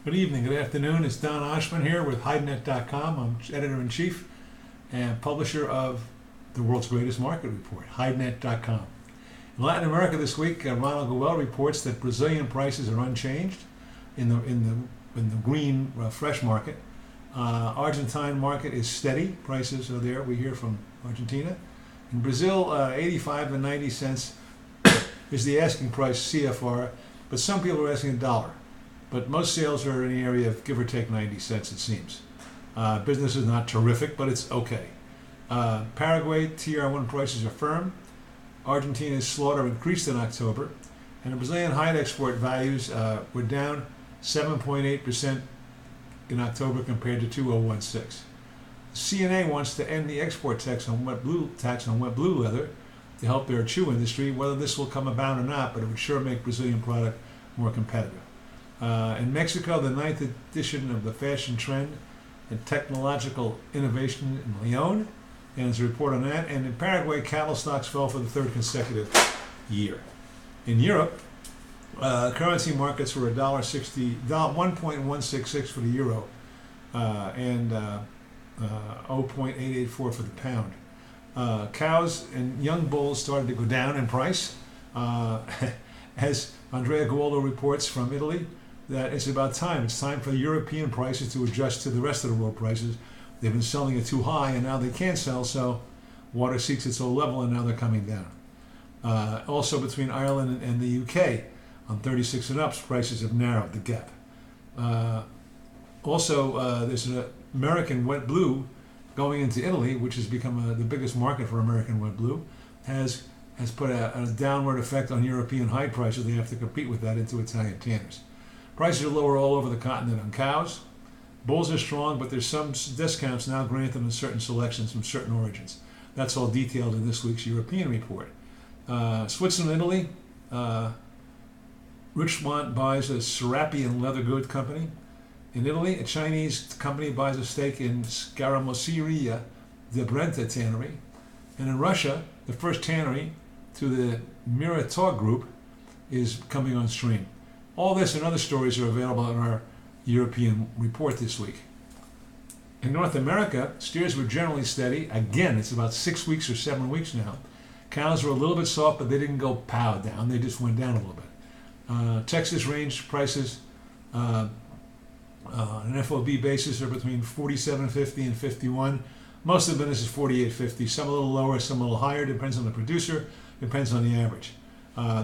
Good evening, good afternoon. It's Don Oshman here with Hidenet.com. I'm editor-in-chief and publisher of the world's greatest market report, Hidenet.com. In Latin America this week, Ronald Goel reports that Brazilian prices are unchanged in the green fresh market. Argentine market is steady. Prices are there. We hear from Argentina. In Brazil, 85 and 90 cents is the asking price CFR, but some people are asking $1. But most sales are in the area of give or take 90 cents, it seems. Business is not terrific, but it's okay. Paraguay TR1 prices are firm. Argentina's slaughter increased in October, and the Brazilian hide export values were down 7.8% in October compared to 2016. CNA wants to end the export tax on wet blue leather to help their shoe industry. Whether this will come about or not, but it would sure make Brazilian product more competitive. In Mexico, the 9th edition of the Fashion Trend and Technological Innovation in Leon, and there's a report on that. And in Paraguay, cattle stocks fell for the third consecutive year. In Europe, currency markets were $1.166 for the euro and 0.884 for the pound. Cows and young bulls started to go down in price. As Andrea Gualdo reports from Italy, that it's about time. It's time for the European prices to adjust to the rest of the world prices. They've been selling it too high, and now they can't sell, so water seeks its own level, and now they're coming down. Also between Ireland and the UK, on 36 and ups, prices have narrowed the gap. There's an American wet blue going into Italy, which has become the biggest market for American wet blue, has put a downward effect on European hide prices. They have to compete with that into Italian tanners. Prices are lower all over the continent on cows. Bulls are strong, but there's some discounts now granted in certain selections from certain origins. That's all detailed in this week's European report. Switzerland, Italy. Richemont buys a Serapian leather goods company. In Italy, a Chinese company buys a stake in Scaramuccia de Brenta tannery. And in Russia, the first tannery to the Mirator Group is coming on stream. All this and other stories are available in our European report this week. In North America, steers were generally steady. Again, it's about 6 weeks or 7 weeks now. Cows were a little bit soft, but they didn't go pow down. They just went down a little bit. Texas range prices on an FOB basis are between $47.50 and $51. Most of the business is $48.50. Some a little lower, some a little higher. Depends on the producer. Depends on the average.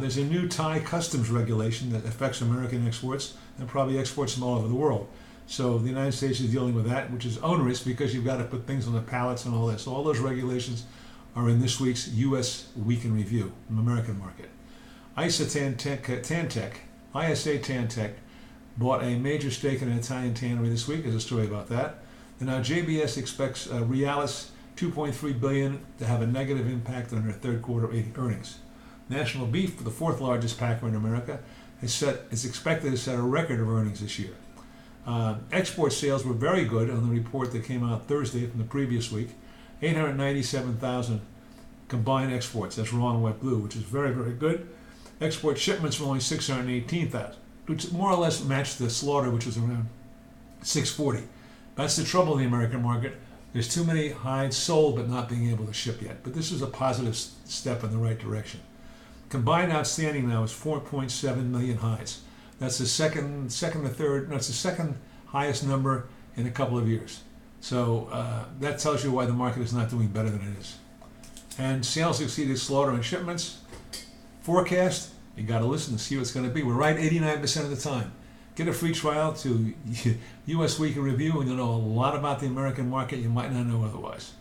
There's a new Thai customs regulation that affects American exports and probably exports from all over the world. So the United States is dealing with that, which is onerous because you've got to put things on the pallets and all this. So all those regulations are in this week's U.S. Week in Review, the American market. ISA Tantec bought a major stake in an Italian tannery this week. There's a story about that. And now JBS expects Realis $2.3 billion to have a negative impact on their third quarter earnings. National Beef, the fourth largest packer in America, is expected to set a record of earnings this year. Export sales were very good on the report that came out Thursday from the previous week. 897,000 combined exports. That's raw and wet blue, which is very, very good. Export shipments were only 618,000, which more or less matched the slaughter, which was around 640. That's the trouble in the American market. There's too many hides sold but not being able to ship yet. But this is a positive step in the right direction. Combined outstanding now is 4.7 million hides. That's the second highest number in a couple of years. So that tells you why the market is not doing better than it is. And sales exceeded slaughter and shipments. Forecast, you got to listen to see what it's going to be. We're right 89% of the time. Get a free trial to U.S. Week in Review, and you'll know a lot about the American market you might not know otherwise.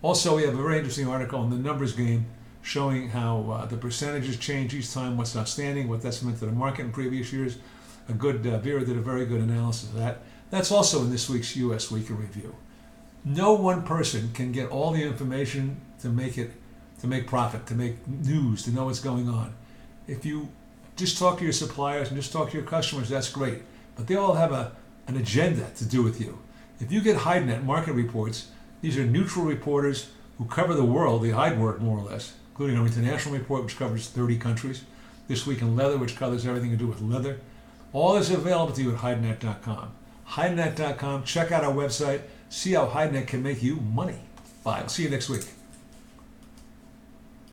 Also, we have a very interesting article on the numbers game showing how the percentages change each time, what's outstanding, what that's meant to the market in previous years. Vera did a very good analysis of that. That's also in this week's U.S. Week in Review. No one person can get all the information to make profit, to make news, to know what's going on. If you just talk to your suppliers and just talk to your customers, that's great. But they all have an agenda to do with you. If you get Hidenet market reports, these are neutral reporters who cover the world, the hide work more or less, including our international report, which covers 30 countries. This Week in Leather, which covers everything to do with leather. All this is available to you at Hidenet.com. Hidenet.com. Check out our website. See how Hidenet can make you money. Bye. I'll see you next week.